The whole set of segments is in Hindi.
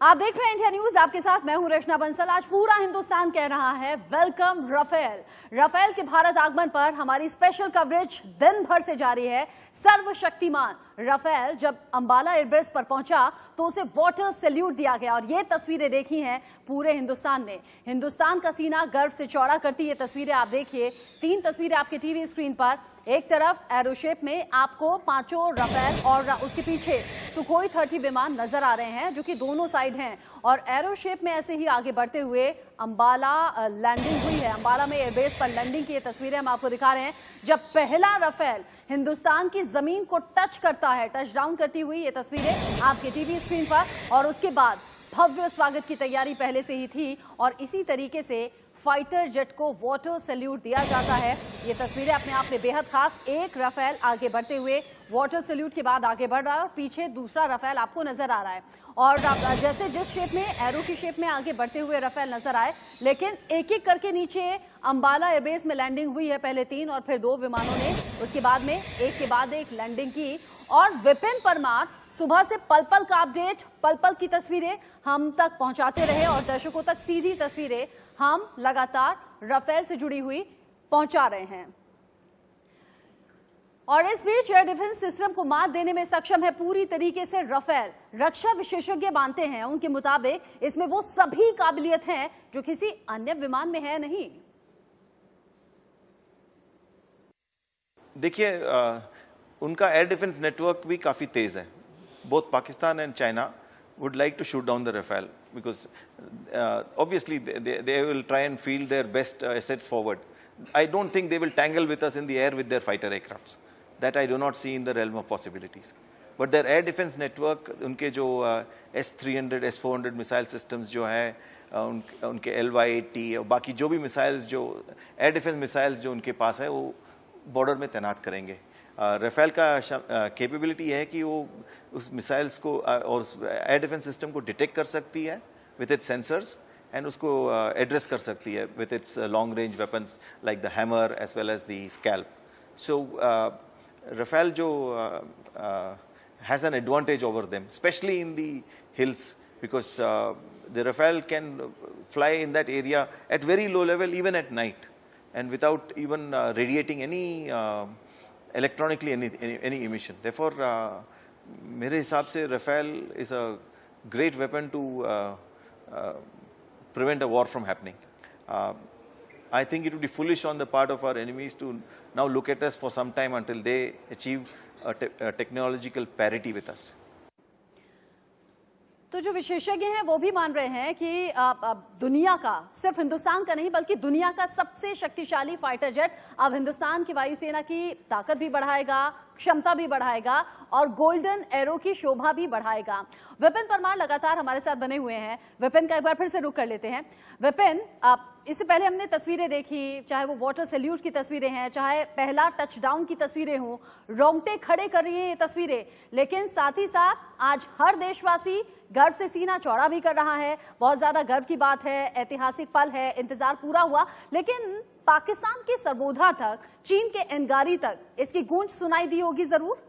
आप देख रहे हैं इंडिया न्यूज, आपके साथ मैं हूं रचना बंसल। आज पूरा हिंदुस्तान कह रहा है वेलकम राफेल। राफेल के भारत आगमन पर हमारी स्पेशल कवरेज दिन भर से जारी है। सर्वशक्तिमान राफेल जब अंबाला एयरबेस पर पहुंचा तो उसे वाटर सैल्यूट दिया गया और ये तस्वीरें देखी हैं पूरे हिंदुस्तान ने। हिंदुस्तान का सीना गर्व से चौड़ा करती ये तस्वीरें आप देखिए। 3 तस्वीरें आपके टीवी स्क्रीन पर। एक तरफ एरो शेप में आपको 5 राफेल और उसके पीछे सुखोई 30 विमान नजर आ रहे हैं जो कि दोनों साइड हैं, और एरो शेप में ऐसे ही आगे बढ़ते हुए अंबाला लैंडिंग हुई है। अंबाला में एयरबेस पर लैंडिंग की ये तस्वीरें हम आपको दिखा रहे हैं जब पहला राफेल हिंदुस्तान की जमीन को टच करता है, टच डाउन करती हुई ये तस्वीरें आपके टीवी स्क्रीन पर। और उसके बाद भव्य स्वागत की तैयारी पहले से ही थी और इसी तरीके से फाइटर जेट को वाटर सैल्यूट दिया जाता है। ये तस्वीरें अपने आप में बेहद खास। एक राफेल आगे बढ़ते हुए वाटर सैल्यूट के बाद आगे बढ़ रहा है और पीछे दूसरा राफेल आपको नजर आ रहा है। और जैसे जिस शेप में एरो की शेप में आगे बढ़ते हुए राफेल नजर आए, लेकिन एक एक करके नीचे अंबाला एयरबेस में लैंडिंग हुई है। पहले 3 और फिर 2 विमानों ने उसके बाद में एक के बाद एक लैंडिंग की। और विपिन परमार सुबह से पल पल का अपडेट, पल पल की तस्वीरें हम तक पहुंचाते रहे और दर्शकों तक सीधी तस्वीरें हम लगातार राफेल से जुड़ी हुई पहुंचा रहे हैं। और इस बीच एयर डिफेंस सिस्टम को मात देने में सक्षम है पूरी तरीके से राफेल। रक्षा विशेषज्ञ मानते हैं, उनके मुताबिक इसमें वो सभी काबिलियत हैं जो किसी अन्य विमान में है नहीं। देखिए, उनका एयर डिफेंस नेटवर्क भी काफी तेज है। Both Pakistan and China would like to shoot down the Rafale because obviously they will try and field their best assets forward. I don't think they will tangle with us in the air with their fighter aircrafts. That I do not see in the realm of possibilities. But their air defense network, उनके जो S-300, S-400 मिसाइल सिस्टम्स जो है, उनके LY-80 और बाकी जो भी मिसाइल्स जो एयर डिफेंस मिसाइल्स जो उनके पास है वो बॉर्डर में तैनात करेंगे। राफेल का कैपेबिलिटी है कि वो उस मिसाइल्स को और उस एयर डिफेंस सिस्टम को डिटेक्ट कर सकती है विद इट्स सेंसर्स एंड उसको एड्रेस कर सकती है with its long range weapons like the Hammer as well as the Scalp. So Rafale जो has an advantage over them specially in the hills because the Rafale can fly in that area at very low level even at night and without even radiating any electronically any emission. Therefore, मेरे हिसाब से Rafale is a great weapon to prevent a war from happening. I think it would be foolish on the part of our enemies to now look at us for some time until they achieve a technological parity with us. तो जो विशेषज्ञ हैं वो भी मान रहे हैं कि दुनिया का, सिर्फ हिंदुस्तान का नहीं बल्कि दुनिया का सबसे शक्तिशाली फाइटर जेट अब हिंदुस्तान की वायुसेना की ताकत भी बढ़ाएगा, क्षमता भी बढ़ाएगा और गोल्डन एरो की शोभा भी बढ़ाएगा। विपिन परमार लगातार हमारे साथ बने हुए हैं। विपिन का एक बार फिर से रुख कर लेते हैं। विपिन, इससे पहले हमने तस्वीरें देखी, चाहे वो वाटर सैल्यूट की तस्वीरें हैं, चाहे पहला टचडाउन की तस्वीरें हों, रोंगटे खड़े कर रही हैं ये तस्वीरें, लेकिन साथ ही साथ आज हर देशवासी गर्व से सीना चौड़ा भी कर रहा है। बहुत ज्यादा गर्व की बात है, ऐतिहासिक पल है, इंतजार पूरा हुआ। लेकिन पाकिस्तान के सरबोधा तक, चीन के एनगारी तक इसकी गूंज सुनाई दी होगी जरूर।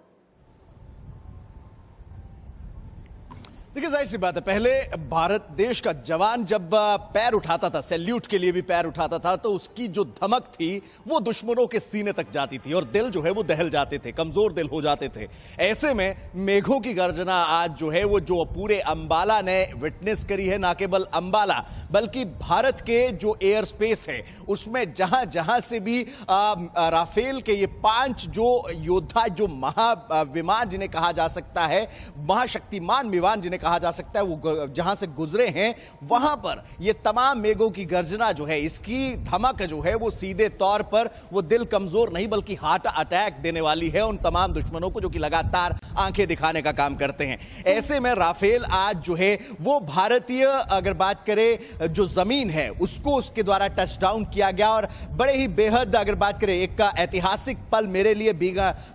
देखिए, जाहिर सी बात है, पहले भारत देश का जवान जब पैर उठाता था, सैल्यूट के लिए भी पैर उठाता था, तो उसकी जो धमक थी वो दुश्मनों के सीने तक जाती थी और दिल जो है वो दहल जाते थे, कमजोर दिल हो जाते थे। ऐसे में मेघों की गर्जना आज जो है वो जो पूरे अंबाला ने विटनेस करी है, ना केवल अंबाला बल्कि भारत के जो एयर स्पेस है उसमें जहां जहां से भी राफेल के ये 5 जो योद्धा, जो महाविमान जिन्हें कहा जा सकता है, महाशक्तिमान विमान जिन्हें कहा जा सकता है, वो जहां से गुजरे हैं वहां पर ये तमाम मेघों की गर्जना जो है, इसकी धमक जो है वो सीधे तौर पर वो दिल कमजोर नहीं बल्कि हार्ट अटैक देने वाली है उन तमाम दुश्मनों को जो कि लगातार आंखें दिखाने का काम करते हैं। ऐसे में राफेल आज जो है वो भारतीय, अगर बात करें जो जमीन है उसको उसके द्वारा टच डाउन किया गया और बड़े ही बेहद, अगर बात करें एक ऐतिहासिक पल मेरे लिए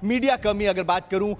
मीडिया कर्मी अगर बात करूं,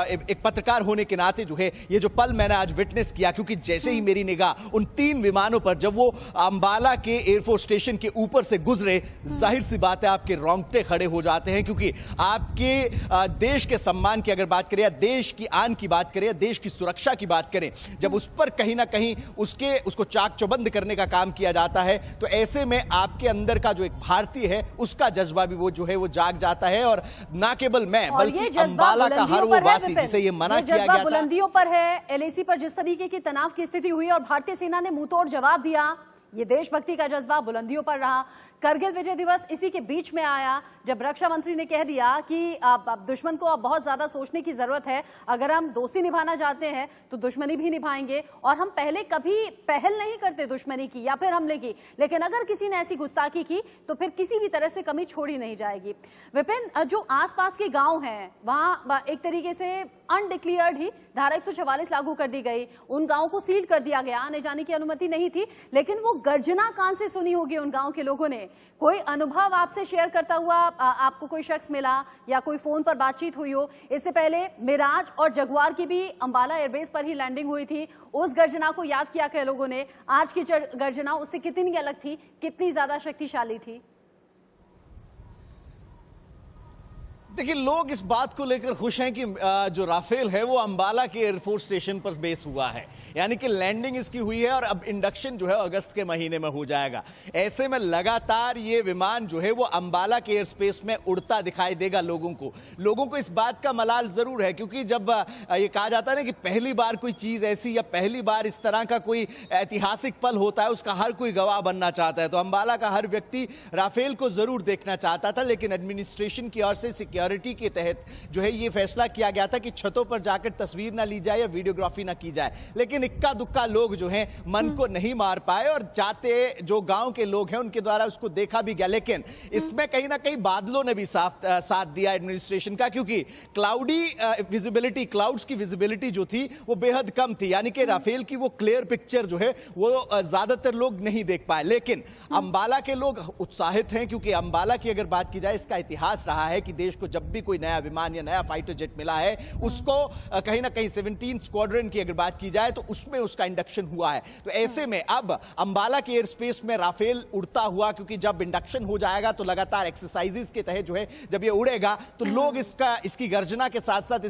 एक पत्रकार होने के नाते जो है ये जो पल मैंने आज विटनेस किया, क्योंकि जैसे ही मेरी निगाह उन 3 विमानों पर जब वो अंबाला के एयरफोर्स स्टेशन के ऊपर से गुजरे, जाहिर सी बात है आपके रोंगटे खड़े हो जाते हैं, क्योंकि आपके देश के सम्मान की अगर बात करें या देश की आन की बात करें या देश की सुरक्षा की बात करें, जब उस पर कहीं ना कहीं उसको चाक चौबंद करने का काम किया जाता है, तो ऐसे में आपके अंदर का जो एक भारतीय है उसका जज्बा भी वो जो है वो जाग जाता है। और ना केवल मैं बल्कि अंबाला का हर वो वासी जिसे ये मना किया गया था, बुलंदियों पर है। एलएसी पर जिस तरीके की तनाव की स्थिति हुई और भारतीय सेना ने मुंहतोड़ जवाब दिया, ये देशभक्ति का जज्बा बुलंदियों पर रहा। करगिल विजय दिवस इसी के बीच में आया जब रक्षा मंत्री ने कह दिया कि अब दुश्मन को अब बहुत ज्यादा सोचने की जरूरत है, अगर हम दोस्ती निभाना चाहते हैं तो दुश्मनी भी निभाएंगे, और हम पहले कभी पहल नहीं करते दुश्मनी की या फिर हमले की, लेकिन अगर किसी ने ऐसी गुस्ताखी की तो फिर किसी भी तरह से कमी छोड़ी नहीं जाएगी। विपिन, जो आसपास के गांव हैं वहां एक तरीके से अनडिक्लेयर्ड ही धारा 144 लागू कर दी गई, उन गांवों को सील कर दिया गया, आने जाने की अनुमति नहीं थी, लेकिन वो गर्जना कान से सुनी होगी उन गांव के लोगों ने। कोई अनुभव आपसे शेयर करता हुआ आपको कोई शख्स मिला या कोई फोन पर बातचीत हुई हो? इससे पहले मिराज और जगुआर की भी अंबाला एयरबेस पर ही लैंडिंग हुई थी, उस गर्जना को याद किया कई लोगों ने। आज की गर्जना उससे कितनी अलग थी, कितनी ज्यादा शक्तिशाली थी? देखिए, लोग इस बात को लेकर खुश हैं कि जो राफेल है वो अंबाला के एयरफोर्स स्टेशन पर बेस हुआ है, यानी कि लैंडिंग इसकी हुई है और अब इंडक्शन जो है अगस्त के महीने में हो जाएगा। ऐसे में लगातार ये विमान जो है वो अंबाला के एयर स्पेस में उड़ता दिखाई देगा लोगों को इस बात का मलाल जरूर है, क्योंकि जब ये कहा जाता है ना कि पहली बार कोई चीज ऐसी या पहली बार इस तरह का कोई ऐतिहासिक पल होता है, उसका हर कोई गवाह बनना चाहता है। तो अंबाला का हर व्यक्ति राफेल को जरूर देखना चाहता था, लेकिन एडमिनिस्ट्रेशन की ओर से सिक्योरिटी के तहत जो है ये फैसला किया गया था कि छतों पर जाकर तस्वीर ना ली जाए या वीडियोग्राफी ना की जाए। लेकिन इक्का दुक्का लोग जो हैं मन को नहीं मार पाए और जाते जो गांव के लोग हैं उनके द्वारा उसको देखा भी गया। लेकिन इसमें कहीं ना कहीं बादलों ने भी साथ दिया एडमिनिस्ट्रेशन का, क्योंकि क्लाउड्स की विजिबिलिटी जो थी वो बेहद कम थी, यानी कि राफेल की वो क्लियर पिक्चर जो है वो ज्यादातर लोग नहीं देख पाए। लेकिन अंबाला के लोग उत्साहित हैं, क्योंकि अंबाला की अगर बात की जाए, इसका इतिहास रहा है कि देश को जब भी कोई नया विमान या नया फाइटर जेट मिला है उसको कहीं ना कहीं 17 स्क्वाड्रन की अगर बात की जाए तो उसमें उसका इंडक्शन हुआ है। तो ऐसे में अब अंबाला के एयर स्पेस में राफेल उड़ता हुआ, क्योंकि जब इंडक्शन हो जाएगा तो लगातार एक्सरसाइजेस के तहत जो है जब ये उड़ेगा तो लोग इसकी गर्जना के साथ साथ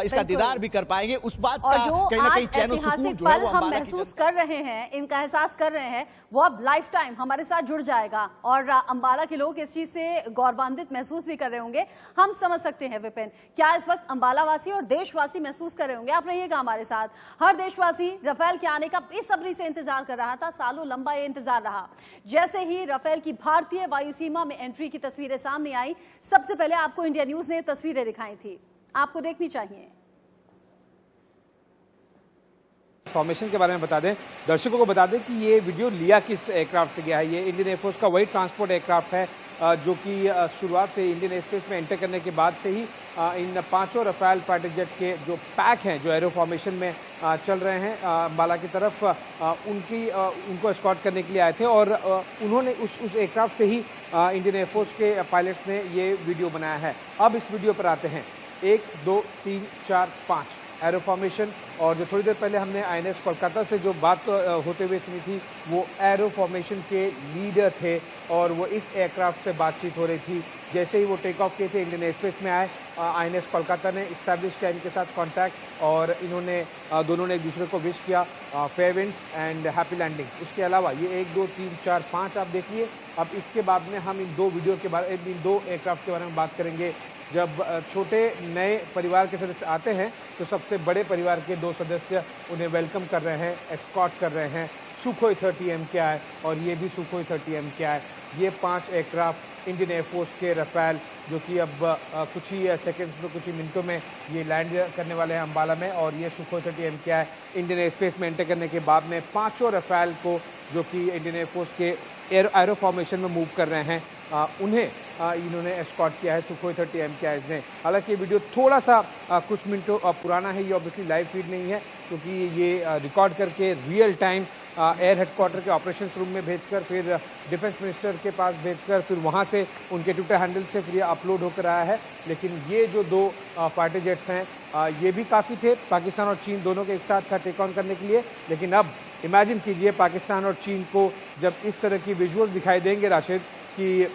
इसका दीदार भी कर पाएंगे। उस बात का कहीं ना कहीं चैन और सुकून जो है वो हम महसूस कर रहे हैं, इनका एहसास कर रहे हैं, वो अब लाइफ टाइम हमारे साथ जुड़ जाएगा और अंबाला के लोग इस चीज से गौरवान्वित महसूस भी कर रहे होंगे। हम समझ सकते हैं विपिन, क्या इस वक्त अंबाला वासी और देशवासी महसूस कर रहे होंगे। आप रहिएगा हमारे साथ। हर देशवासी राफेल के आने का बेसब्री से इंतजार कर रहा था, सालों लंबा ये इंतजार रहा। जैसे ही राफेल की भारतीय वायु सीमा में एंट्री की तस्वीरें सामने आई, सबसे पहले आपको इंडिया न्यूज ने तस्वीरें दिखाई थी, आपको देखनी चाहिए। फॉर्मेशन के बारे में बता दें, दर्शकों को बता दें कि ये वीडियो लिया किस एयरक्राफ्ट से गया है। ये इंडियन एयरफोर्स का वही ट्रांसपोर्ट एयरक्राफ्ट है जो कि शुरुआत से इंडियन एयरस्पेस में एंटर करने के बाद से ही इन 5 राफेल फाइटर जेट के जो पैक हैं, जो एरो फॉर्मेशन में चल रहे हैं अंबाला की तरफ, उनको एस्कॉर्ट करने के लिए आए थे और उन्होंने उस एयरक्राफ्ट से ही इंडियन एयरफोर्स के पायलट्स ने ये वीडियो बनाया है। अब इस वीडियो पर आते हैं। 1 2 3 4 5 एरो फॉर्मेशन, और जो थोड़ी देर पहले हमने INS कोलकाता से जो बात होते हुए सुनी थी वो एरो फॉर्मेशन के लीडर थे और वो इस एयरक्राफ्ट से बातचीत हो रही थी। जैसे ही वो टेक ऑफ किए थे, इंडियन एयरस्पेस में आए, INS कोलकाता ने इस्टेब्लिश किया इनके साथ कांटेक्ट और इन्होंने दोनों ने एक दूसरे को विश किया fair winds and happy landings. उसके अलावा ये 1 2 3 4 5 आप देखिए। अब इसके बाद में हम इन 2 एयरक्राफ्ट के बारे में बात करेंगे। जब छोटे नए परिवार के सदस्य आते हैं तो सबसे बड़े परिवार के 2 सदस्य उन्हें वेलकम कर रहे हैं, एस्कॉर्ट कर रहे हैं। सुखोई 30M क्या है और ये भी सुखोई 30M क्या है। ये 5 एयरक्राफ्ट इंडियन एयरफोर्स के राफेल, जो कि अब कुछ ही सेकंड्स में, कुछ ही मिनटों में ये लैंड करने वाले हैं अंबाला में। और ये सुखोई 30M क्या है इंडियन एयरस्पेस में एंटर करने के बाद में 5 राफेल को, जो कि इंडियन एयरफोर्स के एरो फॉर्मेशन में मूव कर रहे हैं, उन्हें इन्होंने एस्कॉर्ट किया है सुखोई 30M क्या है। हालांकि ये वीडियो थोड़ा सा कुछ मिनटों पुराना है, ये ऑब्वियसली लाइव फीड नहीं है क्योंकि ये रिकॉर्ड करके रियल टाइम एयर हेडक्वार्टर के ऑपरेशन रूम में भेजकर, फिर डिफेंस मिनिस्टर के पास भेजकर, फिर वहाँ से उनके ट्विटर हैंडल से फिर ये अपलोड होकर आया है। लेकिन ये जो 2 फाइटर जेट्स हैं ये भी काफ़ी थे पाकिस्तान और चीन दोनों के एक साथ टेक ऑन करने के लिए। लेकिन अब इमेजिन कीजिए पाकिस्तान और चीन को जब इस तरह की विजुअल दिखाई देंगे राशिद कि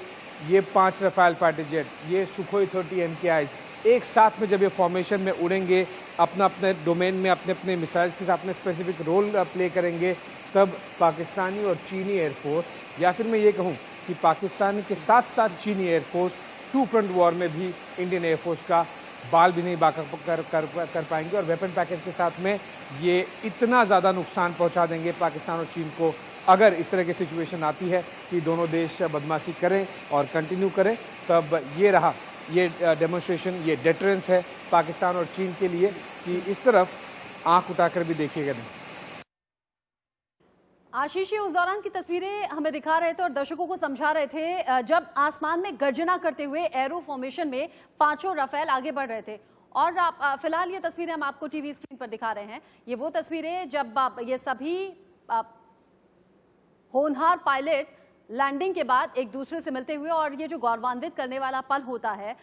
ये 5 रफाल फाइटर जेट, ये सुखोई 30 MKIs एक साथ में जब ये फॉर्मेशन में उड़ेंगे, अपना अपने डोमेन में अपने अपने मिसाइल्स के साथ अपने स्पेसिफिक रोल प्ले करेंगे, तब पाकिस्तानी और चीनी एयरफोर्स, या फिर मैं ये कहूँ कि पाकिस्तानी के साथ साथ चीनी एयरफोर्स 2 फ्रंट वॉर में भी इंडियन एयरफोर्स का बाल भी नहीं बाका कर पाएंगे। और वेपन पैकेज के साथ में ये इतना ज़्यादा नुकसान पहुंचा देंगे पाकिस्तान और चीन को, अगर इस तरह की सिचुएशन आती है कि दोनों देश बदमाशी करें और कंटिन्यू करें, तब ये रहा ये डेमोन्स्ट्रेशन, ये डेटरेंस है पाकिस्तान और चीन के लिए कि इस तरफ आंख उठाकर भी देखिएगा नहीं। आशीष, उस दौरान की तस्वीरें हमें दिखा रहे थे और दर्शकों को समझा रहे थे जब आसमान में गर्जना करते हुए एरो फॉर्मेशन में 5 रफेल आगे बढ़ रहे थे। और फिलहाल ये तस्वीरें हम आपको टीवी स्क्रीन पर दिखा रहे हैं। ये वो तस्वीरें जब ये सभी होनहार पायलट लैंडिंग के बाद एक दूसरे से मिलते हुए, और ये जो गौरवान्वित करने वाला पल होता है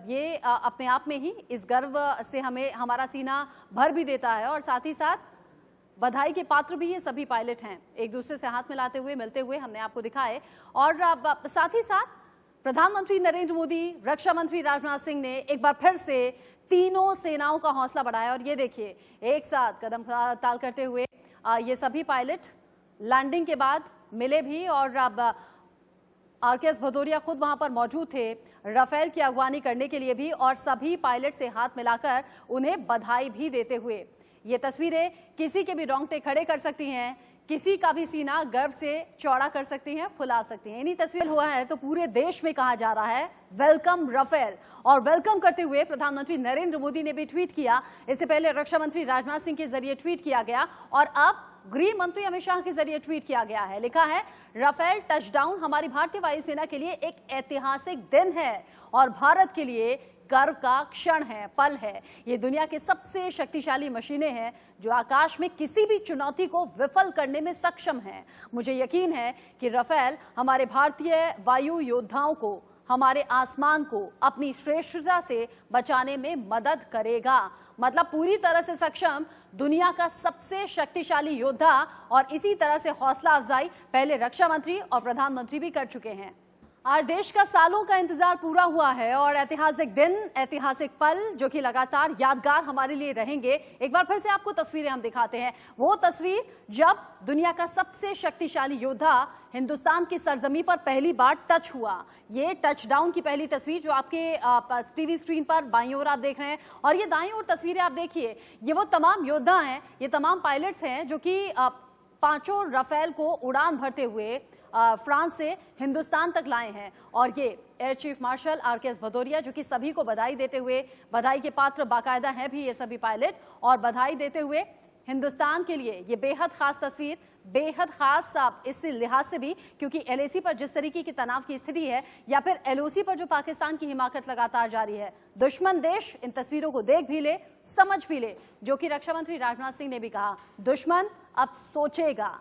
ये अपने आप में ही इस गर्व से हमें हमारा सीना भर भी देता है। और साथ ही साथ बधाई के पात्र भी ये सभी पायलट हैं, एक दूसरे से हाथ मिलाते हुए मिलते हुए हमने आपको दिखाए। और साथ ही साथ प्रधानमंत्री नरेंद्र मोदी, रक्षा मंत्री राजनाथ सिंह ने एक बार फिर से तीनों सेनाओं का हौसला बढ़ाया। और ये देखिए एक साथ कदम ताल करते हुए ये सभी पायलट लैंडिंग के बाद मिले भी, और अब RKS भदौरिया खुद वहां पर मौजूद थे राफेल की अगवानी करने के लिए भी, और सभी पायलट से हाथ मिलाकर उन्हें बधाई भी देते हुए। ये तस्वीरें किसी के भी रोंगटे खड़े कर सकती हैं, किसी का भी सीना गर्व से चौड़ा कर सकती हैं, फुला सकती हैं। इन्हीं तस्वीर हुआ है तो पूरे देश में कहा जा रहा है वेलकम राफेल, और वेलकम करते हुए प्रधानमंत्री नरेंद्र मोदी ने भी ट्वीट किया। इससे पहले रक्षा मंत्री राजनाथ सिंह के जरिए ट्वीट किया गया, और अब गृह मंत्री अमित शाह के जरिए ट्वीट किया गया है। लिखा है, राफेल टचडाउन हमारी भारतीय वायुसेना के लिए एक ऐतिहासिक दिन है और भारत के लिए गर्व का क्षण है, पल है। ये दुनिया के सबसे शक्तिशाली मशीनें हैं जो आकाश में किसी भी चुनौती को विफल करने में सक्षम हैं। मुझे यकीन है कि राफेल हमारे भारतीय वायु योद्धाओं को, हमारे आसमान को अपनी श्रेष्ठता से बचाने में मदद करेगा। मतलब पूरी तरह से सक्षम, दुनिया का सबसे शक्तिशाली योद्धा, और इसी तरह से हौसला अफजाई पहले रक्षा मंत्री और प्रधानमंत्री भी कर चुके हैं। आज देश का सालों का इंतजार पूरा हुआ है और ऐतिहासिक दिन, ऐतिहासिक पल जो कि लगातार यादगार हमारे लिए रहेंगे। एक बार फिर से आपको तस्वीरें हम दिखाते हैं। वो तस्वीर जब दुनिया का सबसे शक्तिशाली योद्धा हिंदुस्तान की सरजमी पर पहली बार टच हुआ। ये टचडाउन की पहली तस्वीर जो आपके टीवी स्क्रीन पर बाईं ओर आप देख रहे हैं, और ये दाईं ओर तस्वीरें आप देखिए, ये वो तमाम योद्धा हैं, ये तमाम पायलट्स हैं जो कि 5 राफेल को उड़ान भरते हुए फ्रांस से हिंदुस्तान तक लाए हैं। और ये air chief marshal RKS Bhadauria जो कि सभी को बधाई देते हुए, बधाई के पात्र बाकायदा हैं भी ये सभी पायलट, और बधाई देते हुए हिंदुस्तान के लिए ये बेहद खास तस्वीर, बेहद खास इस लिहाज से भी क्योंकि LAC पर जिस तरीके की तनाव की स्थिति है, या फिर LOC पर जो पाकिस्तान की हिमाकत लगातार जारी है, दुश्मन देश इन तस्वीरों को देख भी ले, समझ भी ले, जो कि रक्षा मंत्री राजनाथ सिंह ने भी कहा, दुश्मन अब सोचेगा।